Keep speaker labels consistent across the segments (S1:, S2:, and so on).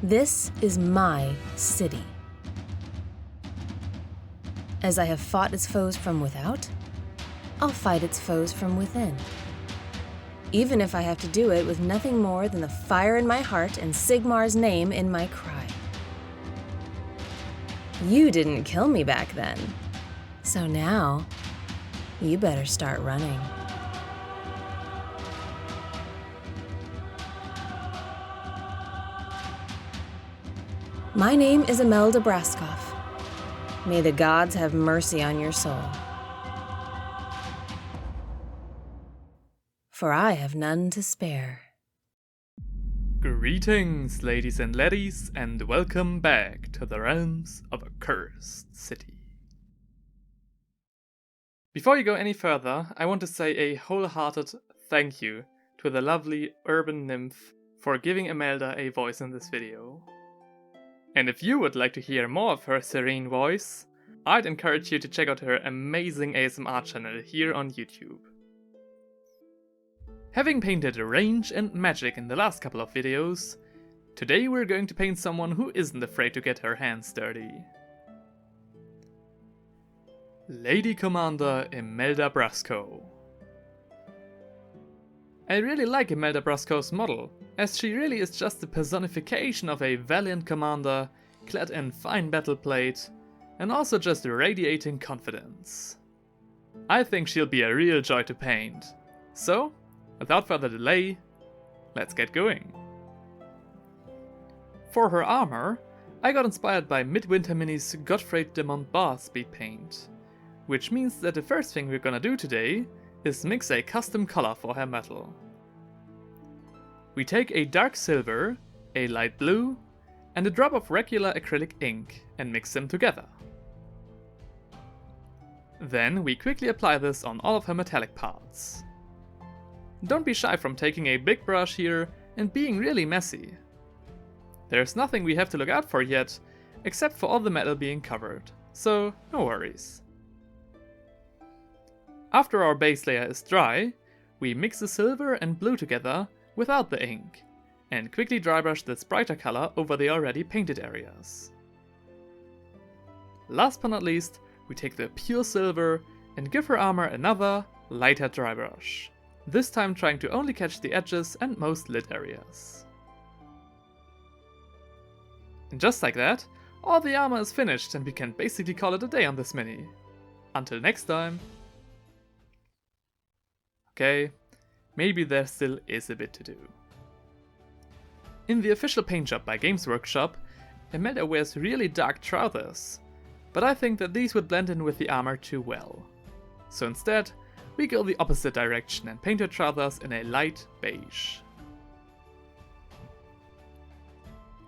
S1: This is my city. As I have fought its foes from without, I'll fight its foes from within. Even if I have to do it with nothing more than the fire in my heart and Sigmar's name in my cry. You didn't kill me back then, so now you better start running. My name is Emelda Braskov. May the gods have mercy on your soul. For I have none to spare.
S2: Greetings, ladies and laddies, and welcome back to the realms of a cursed city. Before you go any further, I want to say a wholehearted thank you to the lovely Urban Nymph for giving Emelda a voice in this video. And if you would like to hear more of her serene voice, I'd encourage you to check out her amazing ASMR channel here on YouTube. Having painted range and magic in the last couple of videos, today we're going to paint someone who isn't afraid to get her hands dirty. Lady Commander Emelda Braskov. I really like Emelda Braskov's model, as she really is just the personification of a valiant commander, clad in fine battle plate, and also just radiating confidence. I think she'll be a real joy to paint. So, without further delay, let's get going. For her armor, I got inspired by Midwinter Mini's Godfrey de Montbard speed paint, which means that the first thing we're gonna do today is mix a custom color for her metal. We take a dark silver, a light blue, and a drop of regular acrylic ink and mix them together. Then we quickly apply this on all of her metallic parts. Don't be shy from taking a big brush here and being really messy. There's nothing we have to look out for yet, except for all the metal being covered, so no worries. After our base layer is dry, we mix the silver and blue together without the ink, and quickly dry brush this brighter color over the already painted areas. Last but not least, we take the pure silver and give her armor another, lighter dry brush, this time trying to only catch the edges and most lit areas. And just like that, all the armor is finished and we can basically call it a day on this mini. Until next time. Okay, maybe there still is a bit to do. In the official paint shop by Games Workshop, Emelda wears really dark trousers, but I think that these would blend in with the armor too well. So instead, we go the opposite direction and paint her trousers in a light beige.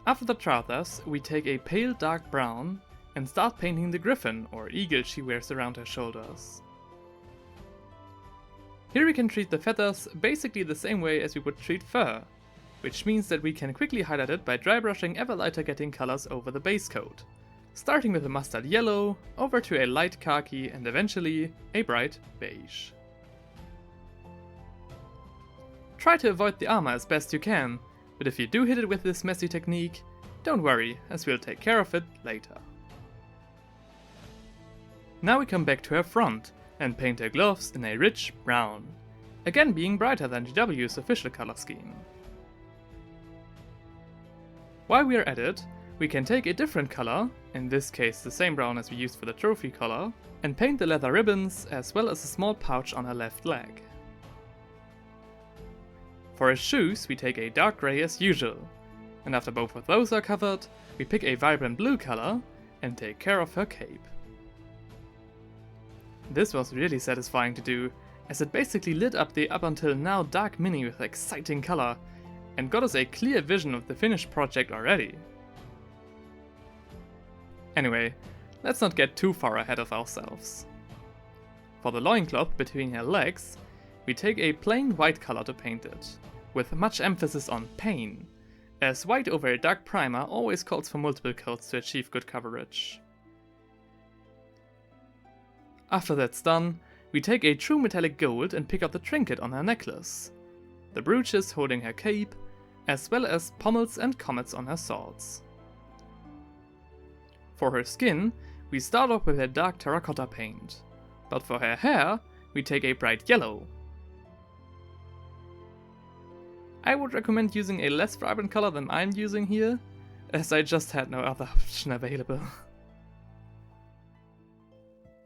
S2: After the trousers, we take a pale dark brown and start painting the griffin or eagle she wears around her shoulders. Here we can treat the feathers basically the same way as we would treat fur, which means that we can quickly highlight it by dry brushing ever lighter getting colors over the base coat, starting with a mustard yellow, over to a light khaki and eventually a bright beige. Try to avoid the armor as best you can, but if you do hit it with this messy technique, don't worry, as we'll take care of it later. Now we come back to her front, and paint her gloves in a rich brown, again being brighter than GW's official color scheme. While we are at it, we can take a different color, in this case the same brown as we used for the trophy color, and paint the leather ribbons as well as a small pouch on her left leg. For her shoes we take a dark grey as usual, and after both of those are covered, we pick a vibrant blue color and take care of her cape. This was really satisfying to do, as it basically lit up the up until now dark mini with exciting color, and got us a clear vision of the finished project already. Anyway, let's not get too far ahead of ourselves. For the loincloth between her legs, we take a plain white color to paint it, with much emphasis on pain, as white over a dark primer always calls for multiple coats to achieve good coverage. After that's done, we take a true metallic gold and pick up the trinket on her necklace, the brooches holding her cape, as well as pommels and comets on her swords. For her skin, we start off with a dark terracotta paint, but for her hair, we take a bright yellow. I would recommend using a less vibrant color than I'm using here, as I just had no other option available.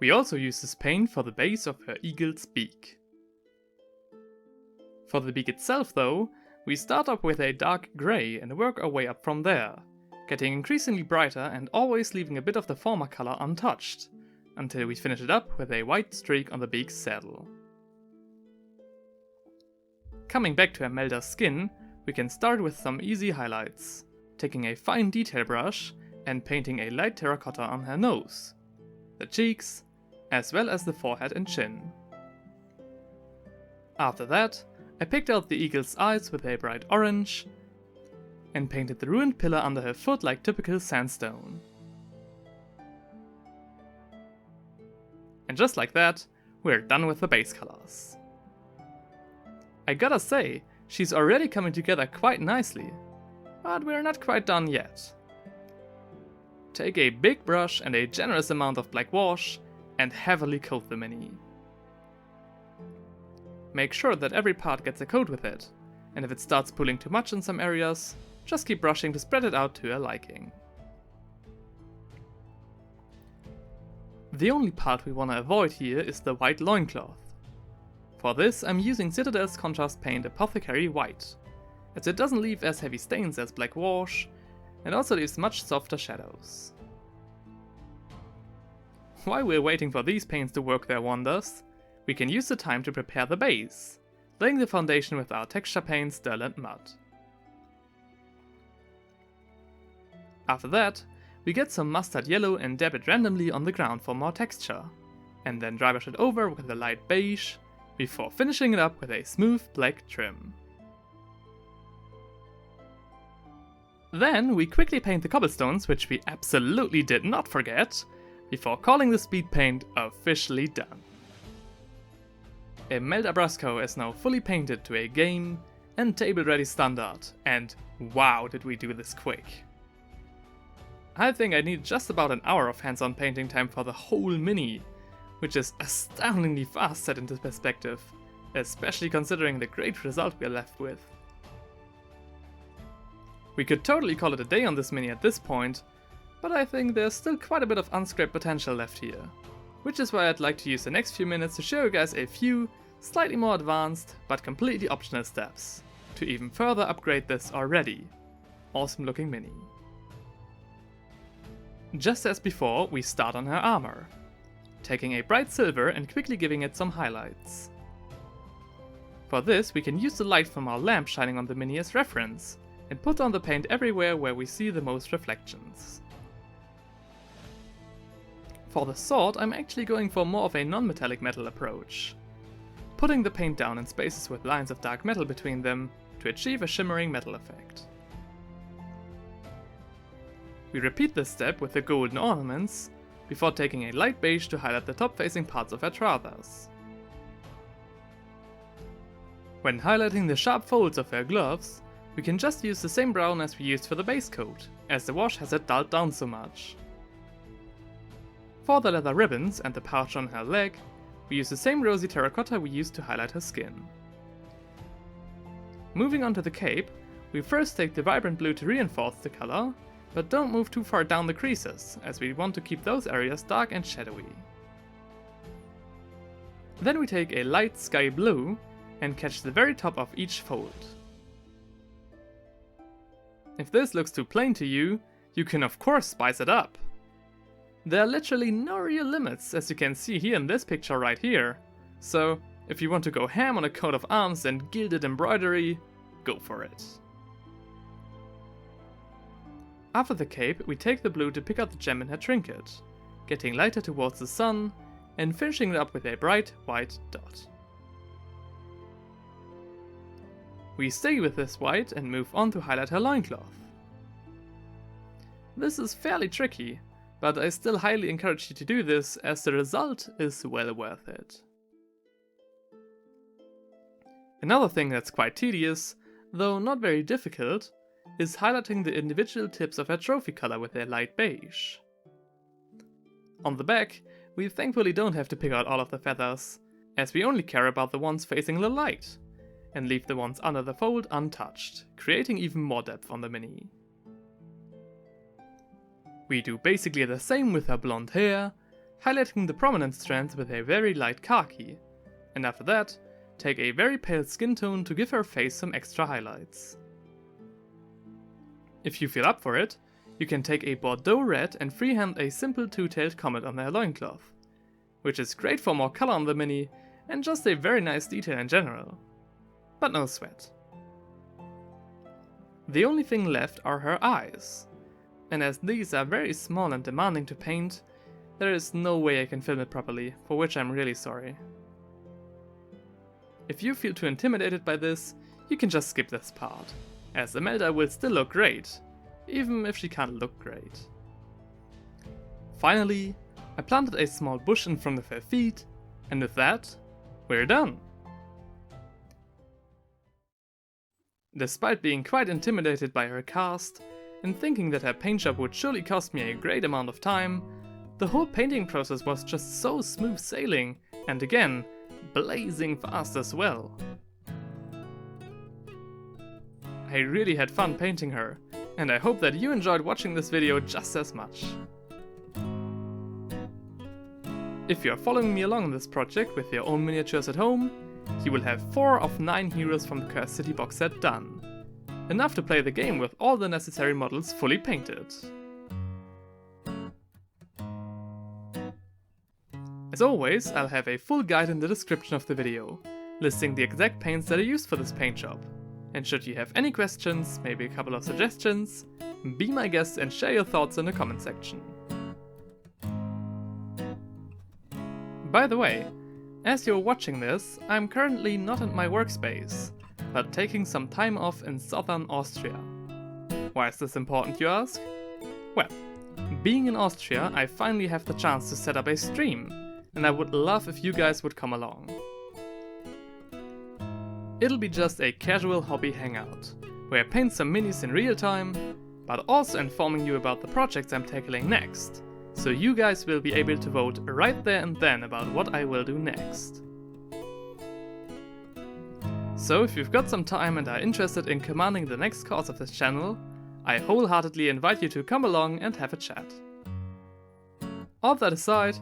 S2: We also use this paint for the base of her eagle's beak. For the beak itself though, we start up with a dark grey and work our way up from there, getting increasingly brighter and always leaving a bit of the former color untouched, until we finish it up with a white streak on the beak's saddle. Coming back to Emelda's skin, we can start with some easy highlights, taking a fine detail brush and painting a light terracotta on her nose, the cheeks, as well as the forehead and chin. After that, I picked out the eagle's eyes with a bright orange and painted the ruined pillar under her foot like typical sandstone. And just like that, we're done with the base colors. I gotta say, she's already coming together quite nicely, but we're not quite done yet. Take a big brush and a generous amount of black wash and heavily coat the mini. Make sure that every part gets a coat with it, and if it starts pulling too much in some areas, just keep brushing to spread it out to your liking. The only part we want to avoid here is the white loincloth. For this, I'm using Citadel's contrast paint Apothecary White, as it doesn't leave as heavy stains as black wash, and also leaves much softer shadows. While we're waiting for these paints to work their wonders, we can use the time to prepare the base, laying the foundation with our texture paints Derland Mud. After that, we get some mustard yellow and dab it randomly on the ground for more texture, and then dry brush it over with a light beige, before finishing it up with a smooth black trim. Then we quickly paint the cobblestones, which we absolutely did not forget, before calling the speed paint officially done. Emelda Braskov is now fully painted to a game and table ready standard, and wow did we do this quick. I think I need just about an hour of hands-on painting time for the whole mini, which is astoundingly fast set into perspective, especially considering the great result we're left with. We could totally call it a day on this mini at this point, but I think there's still quite a bit of unscraped potential left here, which is why I'd like to use the next few minutes to show you guys a few slightly more advanced but completely optional steps to even further upgrade this already awesome looking mini. Just as before, we start on her armor, taking a bright silver and quickly giving it some highlights. For this, we can use the light from our lamp shining on the mini as reference, and put on the paint everywhere where we see the most reflections. For the sword, I'm actually going for more of a non-metallic metal approach, putting the paint down in spaces with lines of dark metal between them to achieve a shimmering metal effect. We repeat this step with the golden ornaments, before taking a light beige to highlight the top-facing parts of her trousers. When highlighting the sharp folds of her gloves, we can just use the same brown as we used for the base coat, as the wash has it dulled down so much. For the leather ribbons and the pouch on her leg, we use the same rosy terracotta we used to highlight her skin. Moving on to the cape, we first take the vibrant blue to reinforce the color, but don't move too far down the creases, as we want to keep those areas dark and shadowy. Then we take a light sky blue and catch the very top of each fold. If this looks too plain to you, you can of course spice it up. There are literally no real limits, as you can see here in this picture right here, so if you want to go ham on a coat of arms and gilded embroidery, go for it. After the cape, we take the blue to pick out the gem in her trinket, getting lighter towards the sun, and finishing it up with a bright white dot. We stay with this white and move on to highlight her loincloth. This is fairly tricky, but I still highly encourage you to do this, as the result is well worth it. Another thing that's quite tedious though not very difficult, is highlighting the individual tips of her trophy color with a light beige. On the back, we thankfully don't have to pick out all of the feathers, as we only care about the ones facing the light, and leave the ones under the fold untouched, creating even more depth on the mini. We do basically the same with her blonde hair, highlighting the prominent strands with a very light khaki, and after that, take a very pale skin tone to give her face some extra highlights. If you feel up for it, you can take a Bordeaux red and freehand a simple two-tailed comet on their loincloth, which is great for more color on the mini and just a very nice detail in general. But no sweat. The only thing left are her eyes, and as these are very small and demanding to paint, there is no way I can film it properly, for which I'm really sorry. If you feel too intimidated by this, you can just skip this part, as Emelda will still look great, even if she can't look great. Finally, I planted a small bush in front of her feet, and with that, we're done! Despite being quite intimidated by her cast, and thinking that her paint job would surely cost me a great amount of time, the whole painting process was just so smooth sailing, and again, blazing fast as well. I really had fun painting her, and I hope that you enjoyed watching this video just as much. If you are following me along in this project with your own miniatures at home, you will have 4 of 9 heroes from the Cursed City box set done. Enough to play the game with all the necessary models fully painted. As always, I'll have a full guide in the description of the video, listing the exact paints that I used for this paint job. And should you have any questions, maybe a couple of suggestions, be my guest and share your thoughts in the comment section. By the way, as you're watching this, I'm currently not in my workspace, but taking some time off in southern Austria. Why is this important, you ask? Well, being in Austria, I finally have the chance to set up a stream, and I would love if you guys would come along. It'll be just a casual hobby hangout, where I paint some minis in real time, but also informing you about the projects I'm tackling next, so you guys will be able to vote right there and then about what I will do next. So if you've got some time and are interested in commanding the next course of this channel, I wholeheartedly invite you to come along and have a chat. All that aside,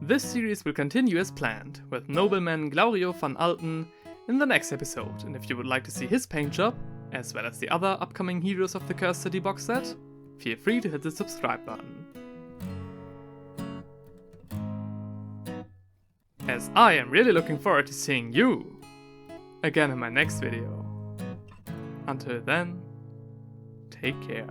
S2: this series will continue as planned, with nobleman Glaurio van Alten in the next episode, and if you would like to see his paint job, as well as the other upcoming heroes of the Cursed City box set, feel free to hit the subscribe button. As I am really looking forward to seeing you again in my next video. Until then, take care.